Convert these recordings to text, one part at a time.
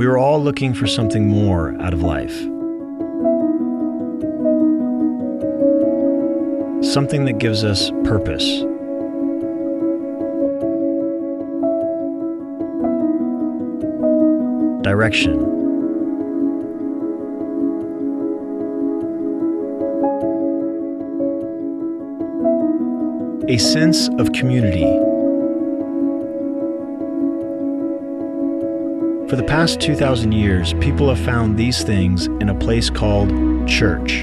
We were all looking for something more out of life. Something that gives us purpose. Direction. A sense of community. For the past 2,000 years, people have found these things in a place called church.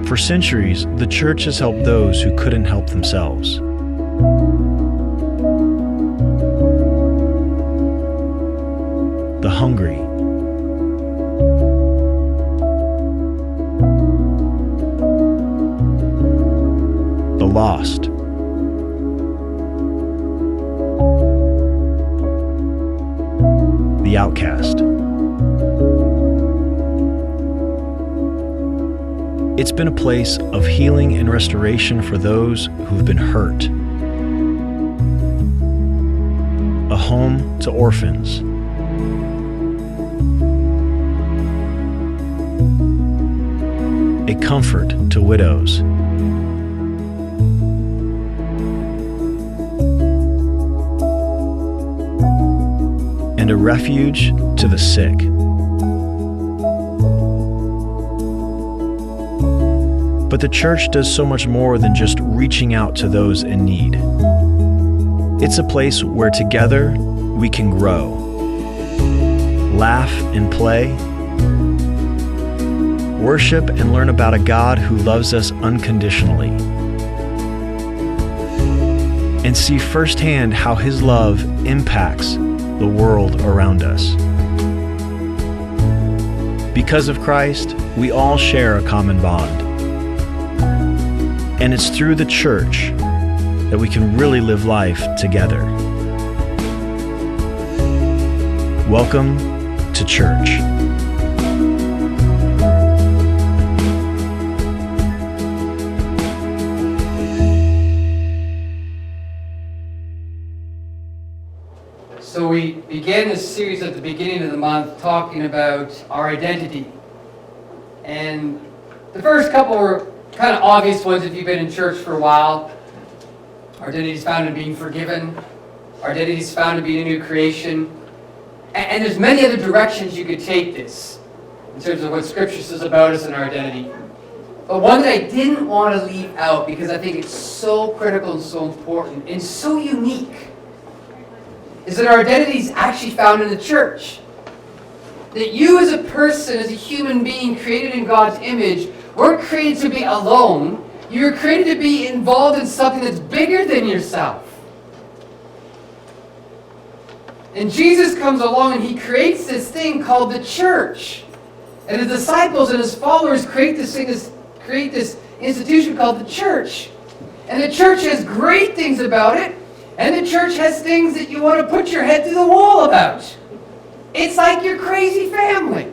For centuries, the church has helped those who couldn't help themselves. The hungry. The lost. The outcast. It's been a place of healing and restoration for those who've been hurt. A home to orphans. A comfort to widows. And a refuge to the sick. But the church does so much more than just reaching out to those in need. It's a place where together we can grow, laugh and play, worship and learn about a God who loves us unconditionally, and see firsthand how His love impacts the world around us. Because of Christ, we all share a common bond. And it's through the church that we can really live life together. Welcome to church. So we began this series at the beginning of the month talking about our identity. And the first couple were kind of obvious ones if you've been in church for a while. Our identity is found in being forgiven. Our identity is found in being a new creation. And there's many other directions you could take this in terms of what Scripture says about us and our identity. But one that I didn't want to leave out because I think it's so critical and so important and so unique is that our identity is actually found in the church. That you as a person, as a human being created in God's image, weren't created to be alone. You were created to be involved in something that's bigger than yourself. And Jesus comes along and He creates this thing called the church. And the disciples and His followers create this institution called the church. And the church has great things about it. And the church has things that you want to put your head through the wall about. It's like your crazy family.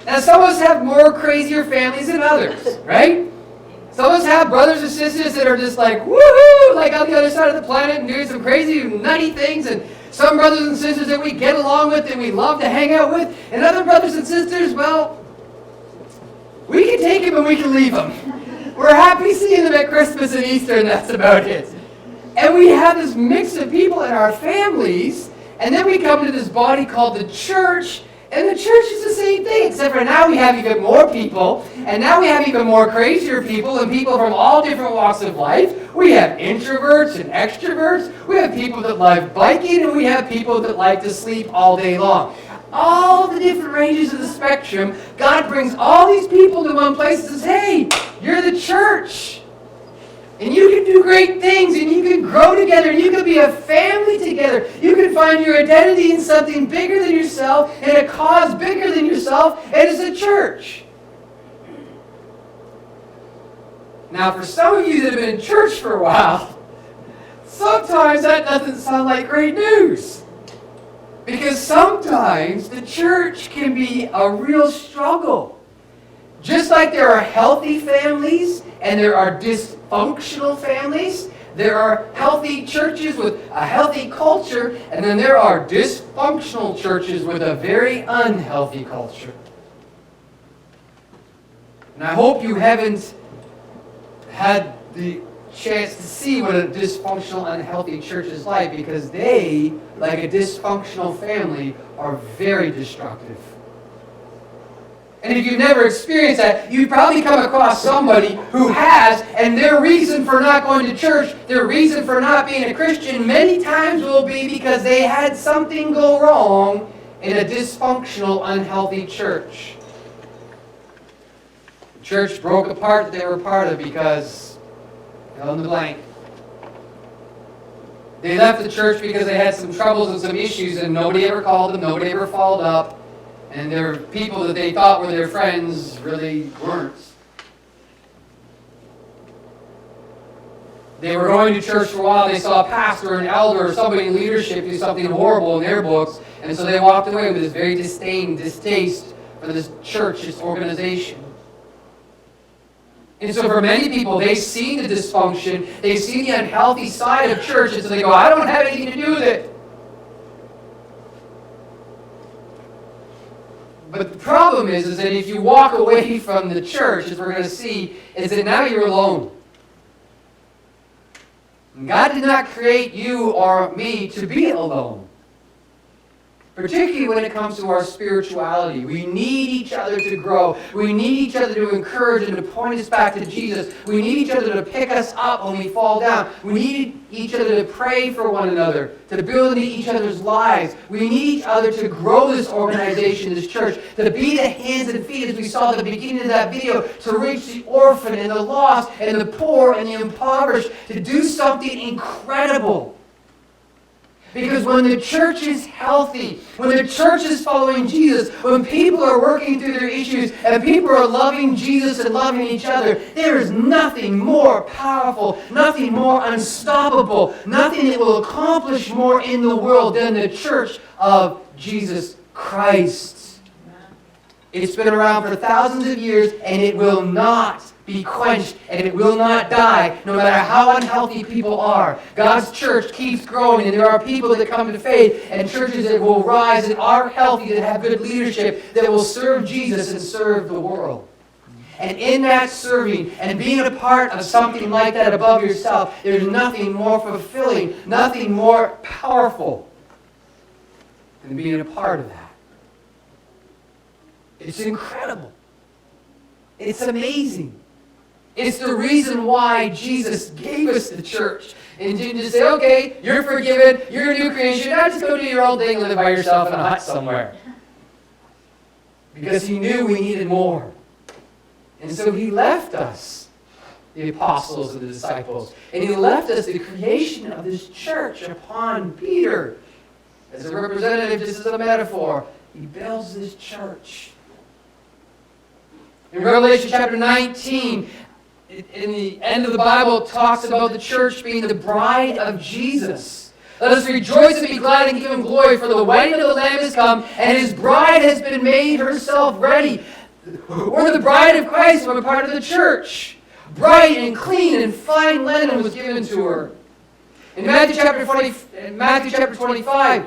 Now, some of us have more crazier families than others, right? Some of us have brothers and sisters that are just like, woohoo, like on the other side of the planet and doing some crazy, nutty things. And some brothers and sisters that we get along with and we love to hang out with. And other brothers and sisters, well, we can take them and we can leave them. We're happy seeing them at Christmas and Easter, and that's about it. And we have this mix of people in our families, and then we come to this body called the church, and the church is the same thing, except for now we have even more people, and now we have even more crazier people, and people from all different walks of life. We have introverts and extroverts. We have people that like biking, and we have people that like to sleep all day long. All the different ranges of the spectrum, God brings all these people to one place and says, hey, you're the church. And you can do great things, and you can grow together, and you can be a family together. You can find your identity in something bigger than yourself, and a cause bigger than yourself, and it's a church. Now, for some of you that have been in church for a while, sometimes that doesn't sound like great news. Because sometimes the church can be a real struggle. Just like there are healthy families and there are dysfunctional families, There are healthy churches with a healthy culture, and then there are dysfunctional churches with a very unhealthy culture. And I hope you haven't had the chance to see what a dysfunctional, unhealthy church is like, because they, like a dysfunctional family, are very destructive. And if you've never experienced that, you've probably come across somebody who has, and their reason for not going to church, their reason for not being a Christian, many times will be because they had something go wrong in a dysfunctional, unhealthy church. The church broke apart that they were part of because, fill in the blank. They left the church because they had some troubles and some issues, and nobody ever called them, nobody ever followed up. And their people that they thought were their friends really weren't. They were going to church for a while, they saw a pastor, an elder, or somebody in leadership do something horrible in their books, and so they walked away with this very distaste for this church, this organization. And so for many people, they've seen the dysfunction, they've seen the unhealthy side of church, and so they go, I don't have anything to do with it. But the problem is that if you walk away from the church, as we're going to see, is that now you're alone. God did not create you or me to be alone. Particularly when it comes to our spirituality. We need each other to grow. We need each other to encourage and to point us back to Jesus. We need each other to pick us up when we fall down. We need each other to pray for one another, to build into each other's lives. We need each other to grow this organization, this church, to be the hands and feet, as we saw at the beginning of that video, to reach the orphan and the lost and the poor and the impoverished, to do something incredible. Because when the church is healthy, when the church is following Jesus, when people are working through their issues and people are loving Jesus and loving each other, there is nothing more powerful, nothing more unstoppable, nothing that will accomplish more in the world than the church of Jesus Christ. It's been around for thousands of years, and it will not be quenched, and it will not die, no matter how unhealthy people are. God's church keeps growing, and there are people that come to faith, and churches that will rise, that are healthy, that have good leadership, that will serve Jesus and serve the world. And in that serving and being a part of something like that above yourself, there's nothing more fulfilling, nothing more powerful than being a part of that. It's incredible. It's amazing. It's the reason why Jesus gave us the church. And didn't just say, okay, you're forgiven, you're a new creation, now just go do your own thing and live by yourself in a hut somewhere. Because he knew we needed more. And so he left us, the apostles and the disciples. And he left us the creation of this church upon Peter. As a representative, just as a metaphor, he builds this church. In Revelation chapter 19, in the end of the Bible, it talks about the church being the bride of Jesus. Let us rejoice and be glad and give him glory, for the wedding of the Lamb has come, and his bride has been made herself ready. We're the bride of Christ, we're a part of the church. Bright and clean and fine linen was given to her. In Matthew chapter 25,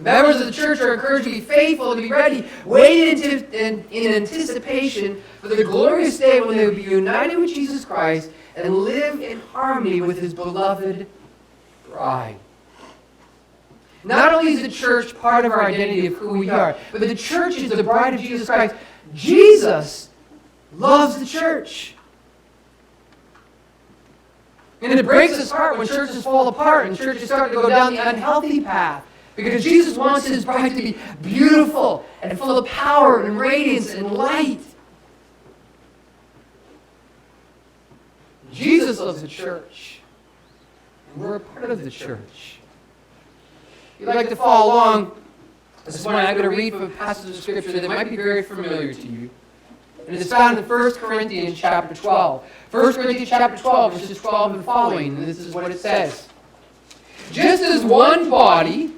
members of the church are encouraged to be faithful and be ready, waiting in anticipation for the glorious day when they will be united with Jesus Christ and live in harmony with his beloved bride. Not only is the church part of our identity of who we are, but the church is the bride of Jesus Christ. Jesus loves the church. And it breaks his heart when churches fall apart and churches start to go down the unhealthy path. Because Jesus wants his bride to be beautiful and full of power and radiance and light. Jesus loves the church. And we're a part of the church. If you'd like to follow along, this morning I'm going to read from a passage of Scripture that might be very familiar to you. And it's found in 1 Corinthians chapter 12. 1 Corinthians chapter 12, verses 12 and following. And this is what it says. Just as the body,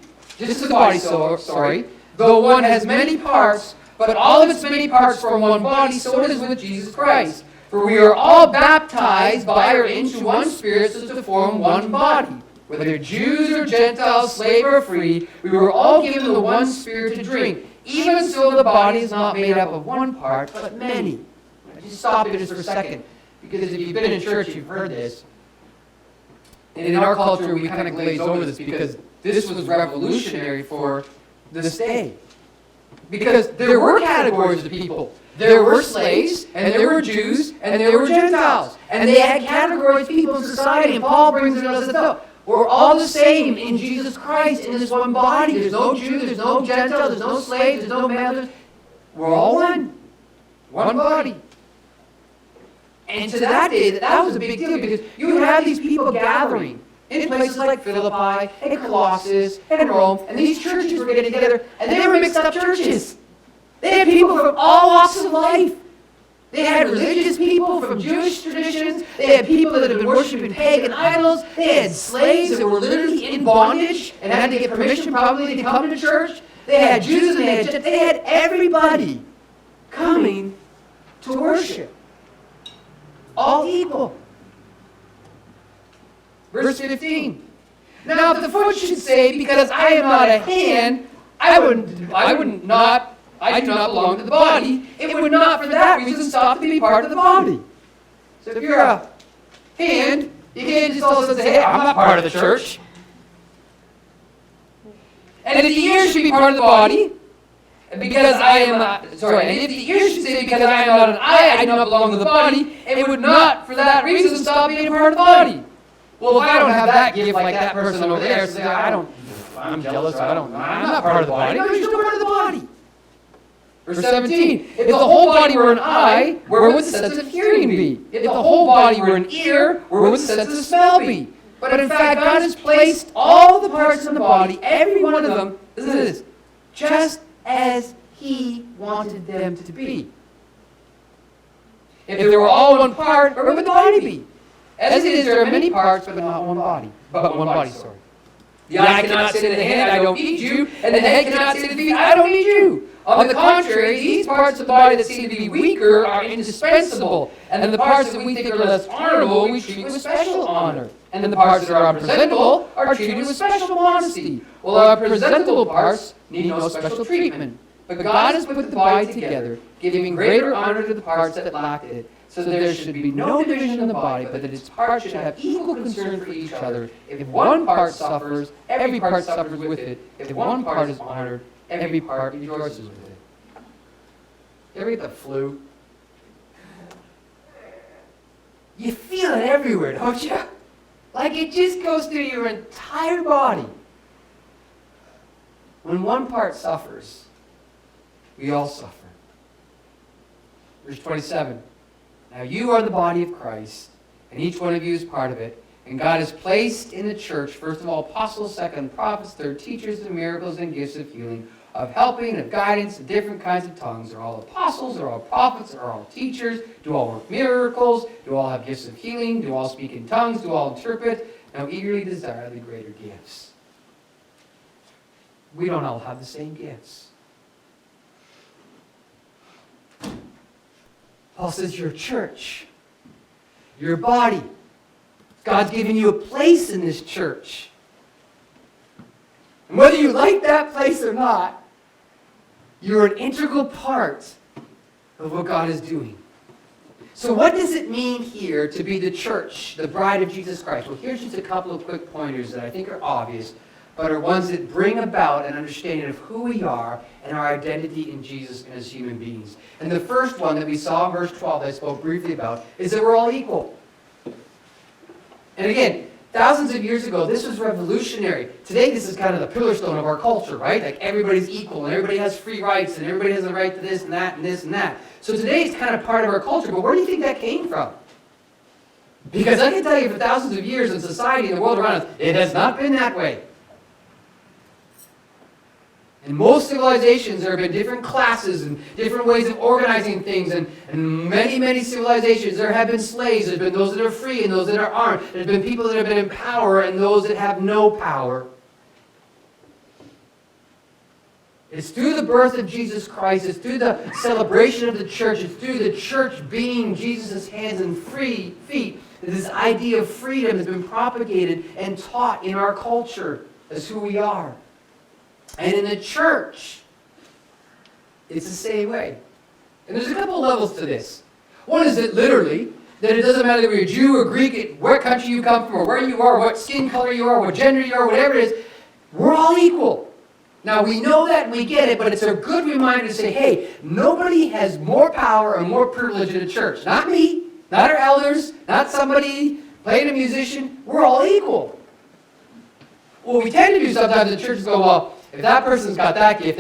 though one has many parts, but all of its many parts form one body, so it is with Jesus Christ. For we are all baptized by or into one Spirit so as to form one body. Whether Jews or Gentiles, slave or free, we were all given the one Spirit to drink. Even so, the body is not made up of one part, but many. I just stop here just for a second, because if you've been in church, you've heard this. And in our culture, we kind of glaze over this because this was revolutionary for this day. Because there were categories of people. There were slaves, and there were Jews, and there were Gentiles. And they had categories of people in society, and Paul brings it up as though we're all the same in Jesus Christ, in this one body. There's no Jew, there's no Gentile, there's no slave, there's no male. We're all one. One body. And to that day, that was a big deal because you would have these people gathering in places like Philippi, and Colossus, and Rome, and these churches were getting together, and they were mixed up churches. They had people from all walks of life. They had religious people from Jewish traditions. They had people that had been worshiping pagan idols. They had slaves that were literally in bondage and had to get permission probably to come to church. They had Jews and they had everybody coming to worship. All equal. Verse 15. Now if the foot should say, because I am not a hand, I do not belong to the body, it would not for that reason stop to be part of the body. So if you're a hand, you can't just all of a sudden say, hey, I'm not part of the church. And if the ear should be part of the body, because I am not, and if the ear should say, because I am not an eye, I do not belong to the body, it would not for that reason stop being a part of the body. Well, if I don't have that gift like that person over there, so I'm jealous, I'm not part of the body. No, you're still part of the body. Verse 17, if the whole body were an eye, where would the sense of hearing be? If the whole body were an ear, where would the sense of smell be? But in fact, God has placed all the parts in the body, every one of them, listen to this, just as He wanted them to be. If they were all one part, where would the body be? As it is, there are many parts, but not one body. The eye cannot say to the hand, I don't need you, and the head cannot say to the feet, I don't need you. On the contrary, these parts of the body that seem to be weaker are indispensable, and the parts that we think are less honorable we treat with special honor, and the parts that are unpresentable are treated with special modesty, while our presentable parts need no special treatment. But God has put the body together, giving greater honor to the parts that lacked it, so that there should be no division in the body, but that its parts should have equal concern for each other. If one part suffers, every part suffers with it. If one part is honored, every part rejoices with it. You ever get the flu? You feel it everywhere, don't you? Like it just goes through your entire body. When one part suffers, we all suffer. Verse 27. Now you are the body of Christ, and each one of you is part of it. And God has placed in the church, first of all, apostles, second, prophets, third, teachers of miracles and gifts of healing, of helping, of guidance, of different kinds of tongues. Are all apostles, are all prophets, are all teachers? Do all work miracles? Do all have gifts of healing? Do all speak in tongues? Do all interpret? Now eagerly desire the greater gifts. We don't all have the same gifts. Paul says your church, your body. God's given you a place in this church. And whether you like that place or not, you're an integral part of what God is doing. So what does it mean here to be the church, the bride of Jesus Christ? Well, here's just a couple of quick pointers that I think are obvious, but are ones that bring about an understanding of who we are and our identity in Jesus and as human beings. And the first one that we saw in verse 12 that I spoke briefly about is that we're all equal. And again, thousands of years ago, this was revolutionary. Today, this is kind of the pillar stone of our culture, right? Like everybody's equal and everybody has free rights and everybody has a right to this and that and this and that. So today, it's kind of part of our culture. But where do you think that came from? Because I can tell you for thousands of years in society and the world around us, it has not been that way. In most civilizations, there have been different classes and different ways of organizing things. And many, many civilizations, there have been slaves. There have been those that are free and those that are armed. There have been people that have been in power and those that have no power. It's through the birth of Jesus Christ. It's through the celebration of the church. It's through the church being Jesus' hands and feet that this idea of freedom has been propagated and taught in our culture as who we are. And in the church, it's the same way. And there's a couple of levels to this. One is that literally, that it doesn't matter whether you're Jew or Greek, what country you come from, or where you are, what skin color you are, what gender you are, whatever it is, we're all equal. Now, we know that and we get it, but it's a good reminder to say, hey, nobody has more power and more privilege in the church. Not me, not our elders, not somebody playing a musician. We're all equal. What we tend to do sometimes in the church is go, well, if that person's got that gift,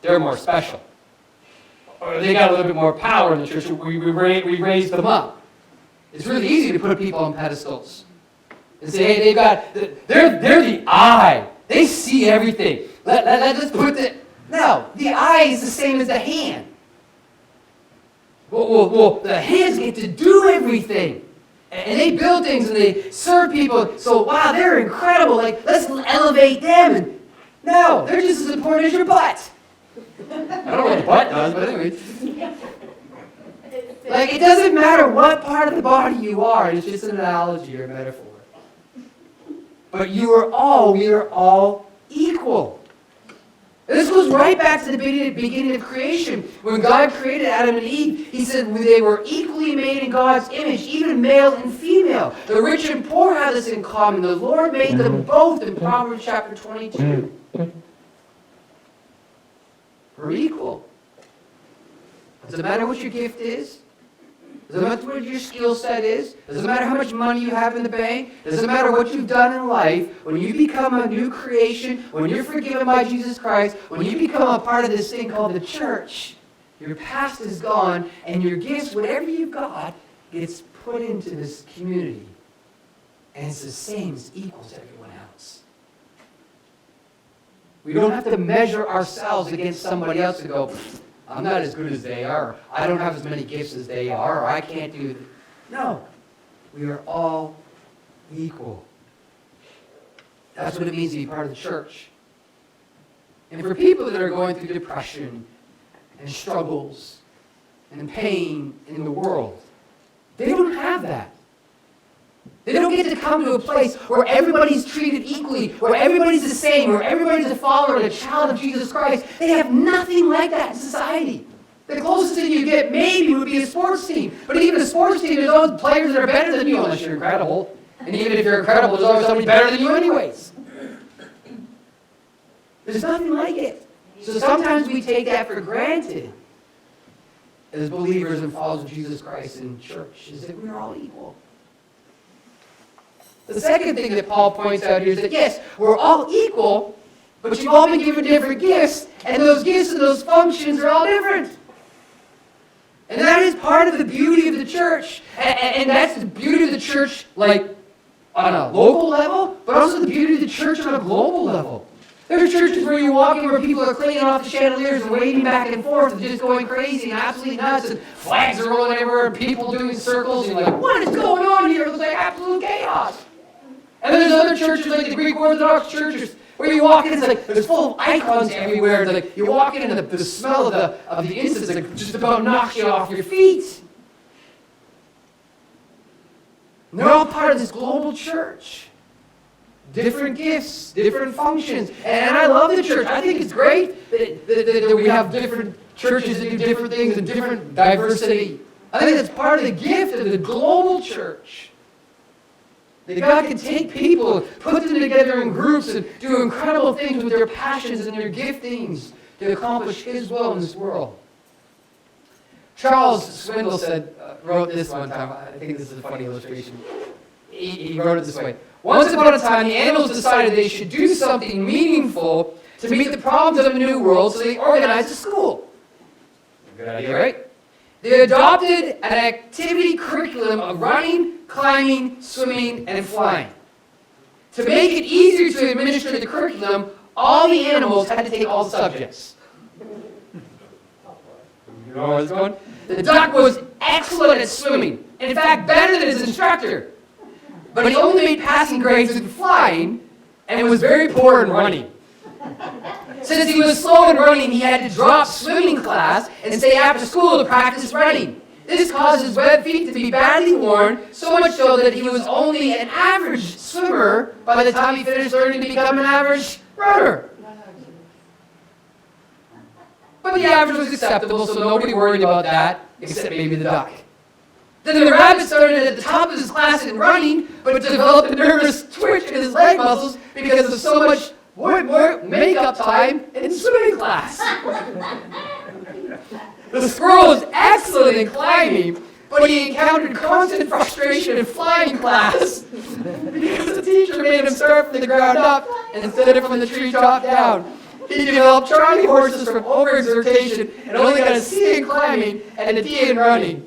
they're more special. Or they got a little bit more power in the church. We raise them up. It's really easy to put people on pedestals and say, hey, they're the eye. They see everything. Let's put no, the eye is the same as the hand. Well, the hands get to do everything. And they build things and they serve people. So, wow, they're incredible. Like, let's elevate them. And no, they're just as important as your butt. I don't know what the butt does, but anyway. Like, it doesn't matter what part of the body you are. It's just an analogy or a metaphor. But we are all equal. And this goes right back to the beginning of creation. When God created Adam and Eve, he said they were equally made in God's image, even male and female. The rich and poor have this in common. The Lord made them both in Proverbs chapter 22. We're equal. Doesn't matter what your gift is. Doesn't matter what your skill set is. Doesn't matter how much money you have in the bank. Doesn't matter what you've done in life. When you become a new creation, when you're forgiven by Jesus Christ, when you become a part of this thing called the church, your past is gone, and your gifts, whatever you've got, gets put into this community. And it's the same, it's equal to everyone else. We don't have to measure ourselves against somebody else and go, I'm not as good as they are. I don't have as many gifts as they are. Or I can't do this. No. We are all equal. That's what it means to be part of the church. And for people that are going through depression and struggles and pain in the world, they don't have that. They don't get to come to a place where everybody's treated equally, where everybody's the same, where everybody's a follower and a child of Jesus Christ. They have nothing like that in society. The closest thing you get maybe would be a sports team. But even a sports team, there's always players that are better than you, unless you're incredible. And even if you're incredible, there's always somebody better than you anyways. There's nothing like it. So sometimes we take that for granted as believers and followers of Jesus Christ in church, is that we're all equal. The second thing that Paul points out here is that, yes, we're all equal, but you've all been given different gifts, and those gifts and those functions are all different. And that is part of the beauty of the church. And that's the beauty of the church, like, on a local level, but also the beauty of the church on a global level. There are churches where you walk in where people are clinging off the chandeliers and waving back and forth and just going crazy and absolutely nuts, and flags are rolling everywhere and people doing circles, and you're like, what is going on here? It looks like absolute chaos. And then there's other churches like the Greek Orthodox churches where you walk in, it's like there's full of icons everywhere. It's like you walk in and the smell of the incense like just about knocks you off your feet. And they're all part of this global church. Different gifts, different functions. And I love the church. I think it's great that we have different churches that do different things and different diversity. I think that's part of the gift of the global church. That God can take people, put them together in groups, and do incredible things with their passions and their giftings to accomplish His will in this world. Charles Swindoll wrote this one time. I think this is a funny illustration. He wrote it this way. Once upon a time, the animals decided they should do something meaningful to meet the problems of a new world, so they organized a school. Good idea, right? They adopted an activity curriculum of running, climbing, swimming, and flying. To make it easier to administer the curriculum, all the animals had to take all the subjects. You know where it's going? The duck was excellent at swimming. In fact, better than his instructor. But he only made passing grades in flying and was very poor in running. Since he was slow in running, he had to drop swimming class and stay after school to practice running. This caused his webbed feet to be badly worn, so much so that he was only an average swimmer by the time he finished learning to become an average runner. But the average was acceptable, so nobody worried about that, except maybe the duck. Then the rabbit started at the top of his class in running, but developed a nervous twitch in his leg muscles because of so much more makeup time in swimming class. The squirrel was excellent in climbing, but he encountered constant frustration in flying class because the teacher made him start from the ground up instead of from the tree top down. He developed charley horses from overexertion and only got a C in climbing and a D in running.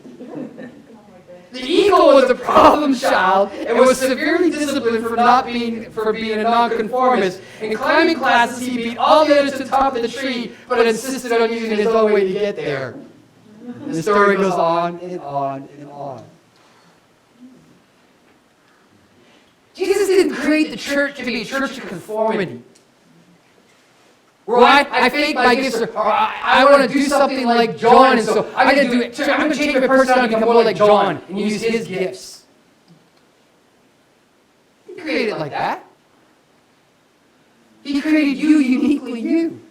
The eagle was a problem child and was severely disciplined for being a nonconformist. In climbing classes, he beat all the others to the top of the tree, but insisted on using his own way to get there. And the story goes on and on and on. Jesus didn't create the church to be a church of conformity. Where I fake my gifts, or I want to do something like John, and so I'm going to do it. I'm going to change my personality to become more like John and use his gifts. He created it like that. He created you uniquely you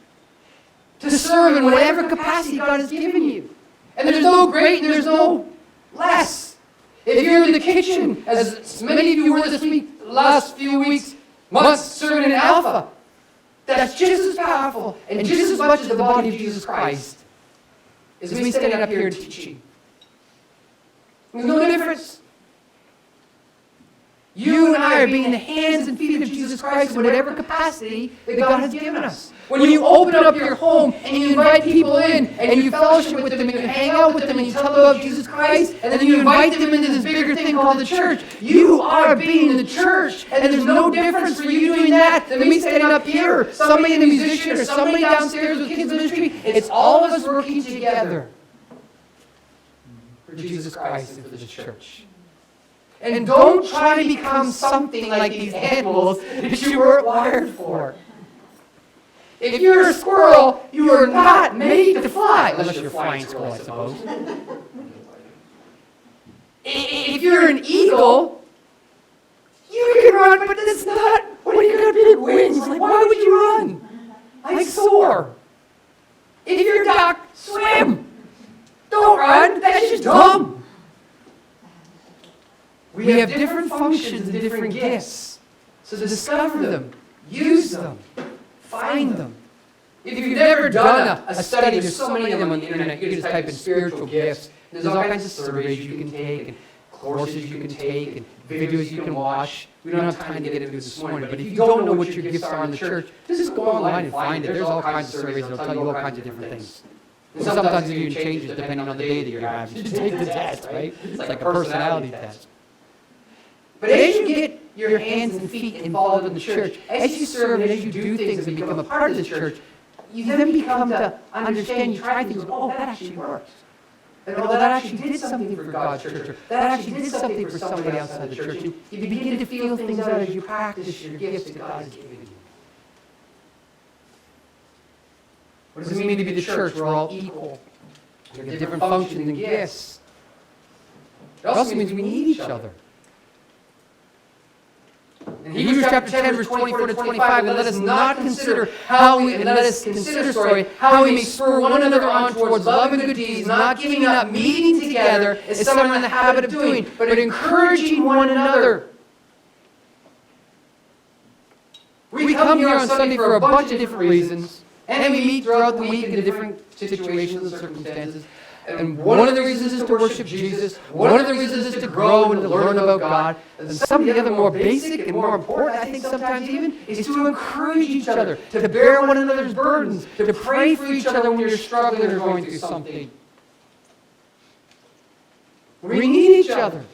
to serve in whatever capacity God has given you. And there's no great and there's no less. If you're in the kitchen, as many of you were this week, the last few weeks, months serving in Alpha, that's just as powerful and just as much as the body of Jesus Christ is me standing up here and teaching. There's no difference. You and I are being the hands and feet of Jesus Christ in whatever capacity that God has given us. When you open up your home and you invite people in and you fellowship with them and you hang out with them and you tell them about Jesus Christ and then you invite them into this bigger thing called the church, you are being the church. And there's no difference for you doing that than me standing up here, or somebody in a musician, or somebody downstairs with kids ministry. It's all of us working together for Jesus Christ and for the church. And don't try to become something like these animals that you weren't wired for. If you're a squirrel, you are not made to fly. Unless you're a flying squirrel, I suppose. If you're an eagle, you can run, but that's not when you got big wings. Like, why would you run? Like soar. If you're a duck, swim. Don't run. That's just dumb. We have different functions and different gifts. So discover them, use them, find them. If you've never done a study, there's so many of them on the internet. You can just type in spiritual gifts. There's all kinds of surveys you can take, and courses you can take, and videos you can watch. We don't have time to get into this morning, but if you don't know what your gifts are in the church, just go online and find it. There's all kinds of surveys that will tell you all kinds of different things. And sometimes it even changes depending on the day that you're having. You take the test, right? It's like a personality test. But as you get your hands and feet involved in the church, as you serve and as you do things and become a part of the church, you then become to understand, you try things, oh, that actually works. And oh, that actually did something for God's church. Or that actually did something for somebody outside the church. You begin to feel things out as you practice your gifts that God has given you. What does it mean to be the church? We're all equal. We have different functions and gifts. It also means we need each other. In Hebrews chapter 10, verse 24 to 25, let us consider how we may spur one another on towards love and good deeds, not giving up meeting together as some are in the habit of doing, but encouraging one another. We come here on Sunday for a bunch of different reasons, and we meet throughout the week in different situations and circumstances. And one of the reasons is to worship Jesus. One of the reasons is to grow and to learn about God. And some of the other more basic and more important, I think sometimes even, is to encourage each other, to bear one another's burdens, to pray for each other when you're struggling or going through something. We need each other.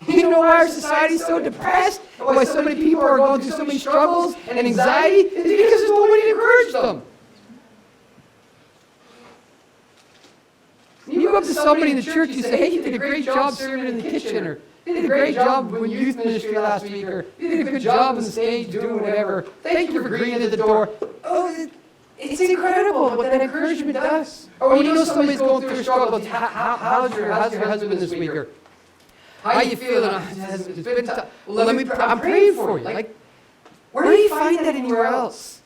You know why our society is so depressed? And why so many people are going through so many struggles and anxiety? It's because there's nobody to encourage them. You go up to somebody in the church, you say, hey, you did a great job serving in the kitchen, or You did a great job with youth ministry last week, or you did a good job on the stage doing whatever. Thank you for greeting at the door. Oh, it's incredible what that encouragement does. Or when you know somebody's going through a struggle, how's your husband this week? Or how you feeling? It's been tough. Well, I'm praying for you. Like, where do you find that anywhere else?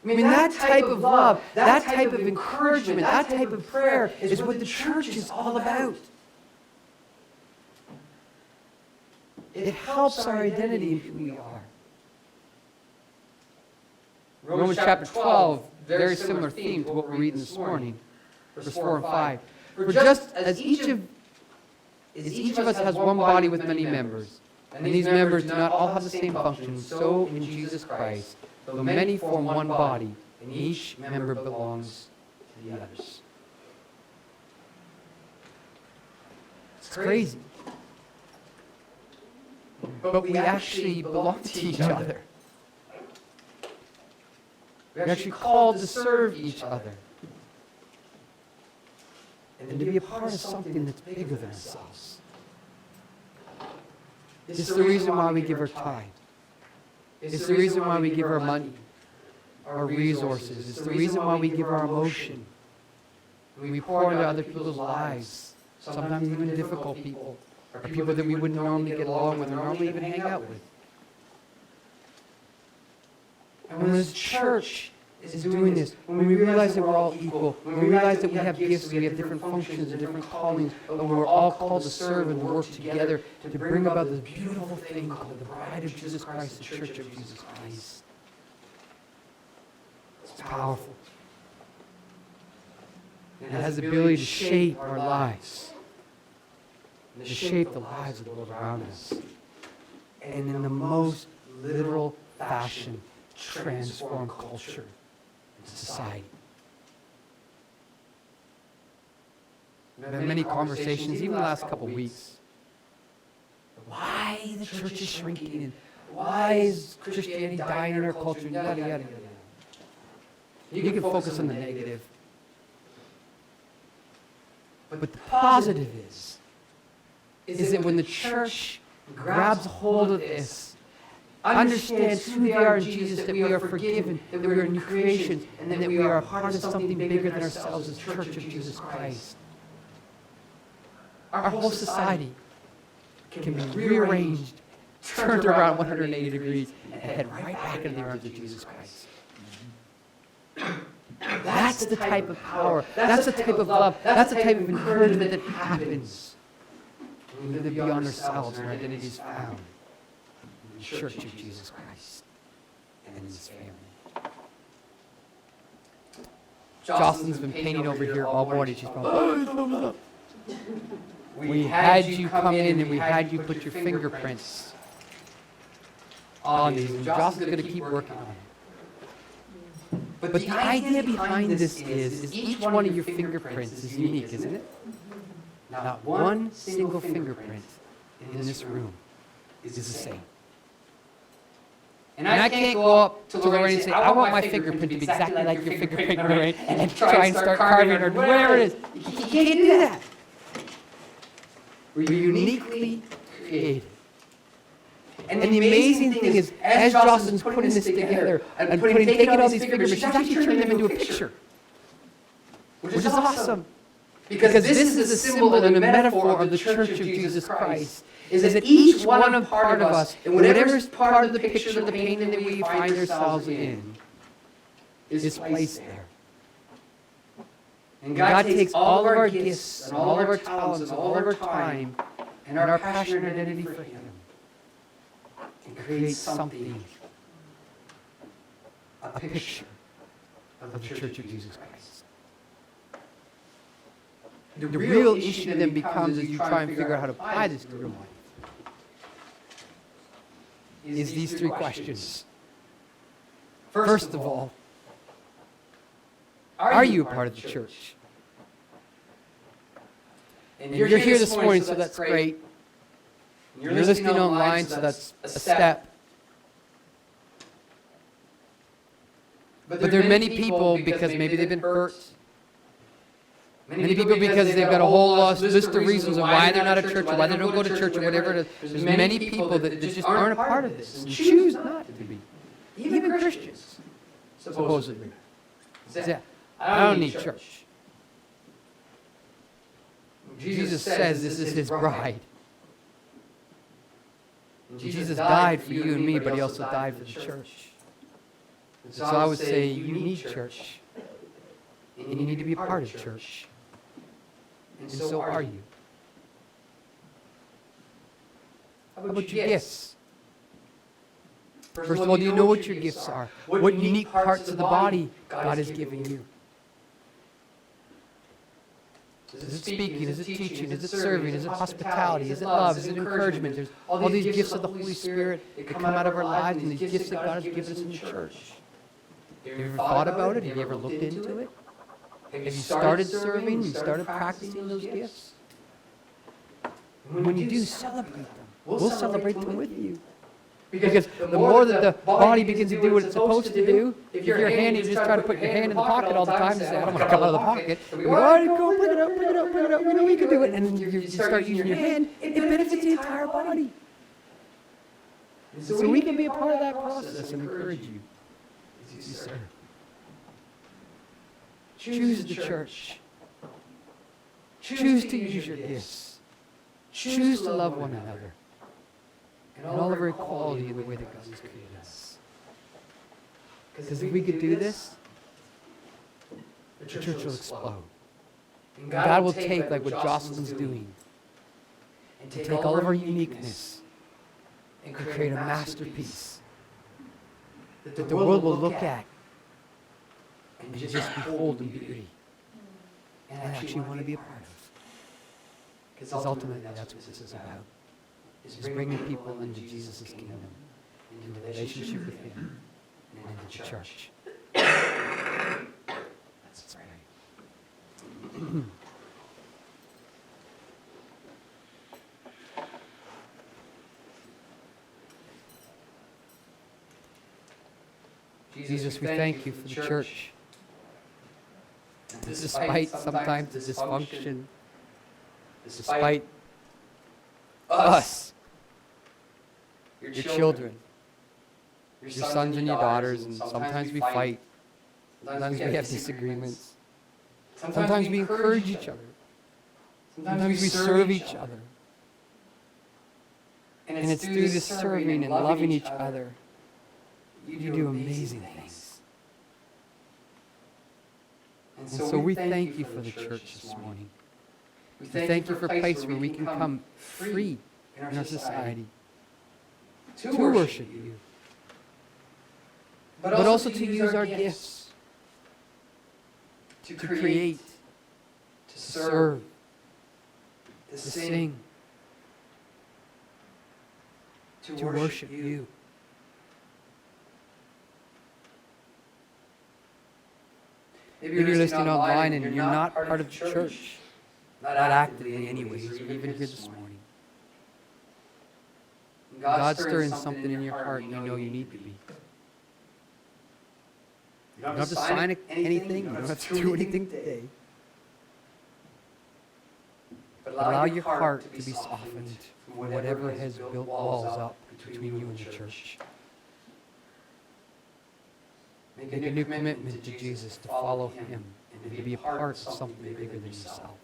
I mean, that type of love, that type of encouragement, that type of prayer is what the church is all about. It helps our identity in who we are. Romans chapter 12, very similar theme to what we're reading this morning, verses 4 and 5. For just as each of us has one body with many members, and these members do not all have the same function, so in Jesus Christ, though many form one body, and each member belongs to the others. It's crazy. But we actually belong to each other. We're actually called to serve each other. And to be a part of something that's bigger than ourselves. It's the reason why we give our time. It's the reason why we give our money, our resources. It's the reason why we give our emotion. We pour into other people's lives, sometimes even difficult people, or people that we wouldn't normally get along with or normally even hang out with. And when this church is doing this, when we realize that we're all equal, when we realize that we have gifts, we have different functions and different callings, but we're all called to serve and work together to bring about this beautiful thing called the bride of Jesus Christ, the church of Jesus Christ. It's powerful. And it has the ability to shape our lives, and to shape the lives of the world around us, and in the most literal fashion, transform culture and society. I've had many conversations, even the last couple of weeks. Why the church is shrinking, and why is Christianity dying in our culture, and yada, yada, yada. You can focus on the negative. But the positive is that when the church grabs hold of this, understands who they are in Jesus, that we are forgiven, that we are new creations, and that we are a part of something bigger than ourselves as Church of Jesus Christ, our whole society can be rearranged, turned around 180 degrees, and head right back into the arms of Jesus Christ. That's the type of power, that's the type of love, that's the type of encouragement that happens when we live beyond ourselves and our identity is found in the Church of Jesus Christ and in His family. Jocelyn's been painting over here all morning. She's probably, we had you come in and we had you put your fingerprints on these. And Jocelyn's going to keep working on it. But the idea behind this is each one of your fingerprints is unique, isn't it? Not one single fingerprint in this room is the same. And I can't go up to Lorraine and say, I want my fingerprint to be exactly like your fingerprint, Lorraine, and try and start carving or whatever it is. You can't do that. We're uniquely created. And the amazing thing is, as Jocelyn's putting this together and taking all these figures, she's actually turning them into a picture, which is awesome. Because this is a symbol and a metaphor of the Church of Jesus Christ, is that each one of part of us, and whatever part of the picture of the painting that we find ourselves in, is placed there. And God takes all of our gifts and all of our talents and all of our time and our passion and identity for Him, and create something, a picture of the Church of Jesus Christ. The real issue then becomes, as you try and figure out how to apply this to your life, is these three questions. First of all, are you a part of the church? And you're here this morning, so that's great. You're listening online, so that's a step. But there are many people, because maybe they've been hurt, Many people, because they've got a whole list of reasons of why they're not a church, or why they don't go to church, or whatever it is. There's many people that just aren't a part of this and choose not to be. Even Christians, supposedly. Say, I don't need church. Jesus says this is his bride. Jesus died for you and me, but he also died for the church. So I would say you need church. And you need to be a part of church. And so are you. How about your gifts? First of all, do you know what your gifts are? What unique parts of the body God has given you? Is it speaking? Is it teaching? Is it serving? Is it hospitality? Is it love? Is it encouragement? There's all these gifts of the Holy Spirit that come out of our lives, and these gifts that God has given us in the church. Have you ever thought about it? Have you ever looked into it? Have you started serving? You started practicing those gifts? And when you do, celebrate them. We'll celebrate them with you. Because the more that the body begins to do what it's supposed to do, if you're handy, you just try to put your hand in the pocket all the time and say, I don't want to come out of the pocket. We go, bring it up, bring it up, bring it up. You know, you can do it. And you start using your hand. It benefits the entire body. So we can be a part of that process and encourage you as you serve. Choose the church. Choose to use your gifts. Choose to love one another. And all of our equality in the way that God has created us. Because if we could do this, the church will explode. And God will take, like what Jocelyn's doing, and take all of our uniqueness and create a masterpiece that the world will look at and just behold in beauty and actually want to be a part of. Because ultimately that's what this is about. Is bringing people into Jesus' kingdom, into a relationship with him, and into the church. Let's pray. Jesus, we thank you for the church. Despite sometimes the dysfunction, despite us, your children, your sons and your daughters, and sometimes we fight, sometimes we have disagreements, sometimes we encourage each other, sometimes we serve each other. And it's through this serving and loving each other, you do amazing things. And so we thank you for the church this morning. We thank you for a place where we can come free in our society to worship you, but also to use our gifts to create, to serve, to sing, to worship you. Maybe you're listening online and you're not part of the church, not actively anyways, or even here this morning. God's stirring something in your heart and you know you need to be. You don't have to sign anything. You don't have to do anything today. But allow your heart to be softened from whatever has built walls up between you and the church. Make a new commitment to Jesus, to follow him, and to be a part of something bigger than yourself.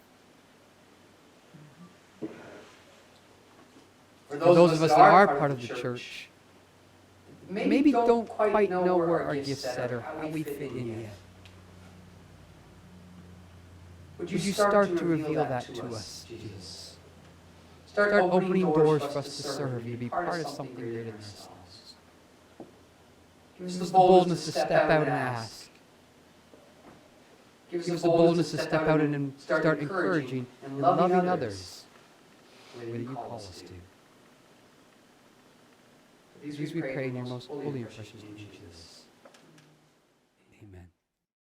For those of us that are part of the church, maybe don't quite know where our gifts set or how we fit in yet. Would you start to reveal that to us, Jesus? Start opening doors for us to serve you, to be part of something greater than ourselves. Give us the boldness to step out and ask. Give us the boldness to step out and start encouraging and loving others the way that you call us to. These we pray in your most holy and precious name, Jesus. Amen.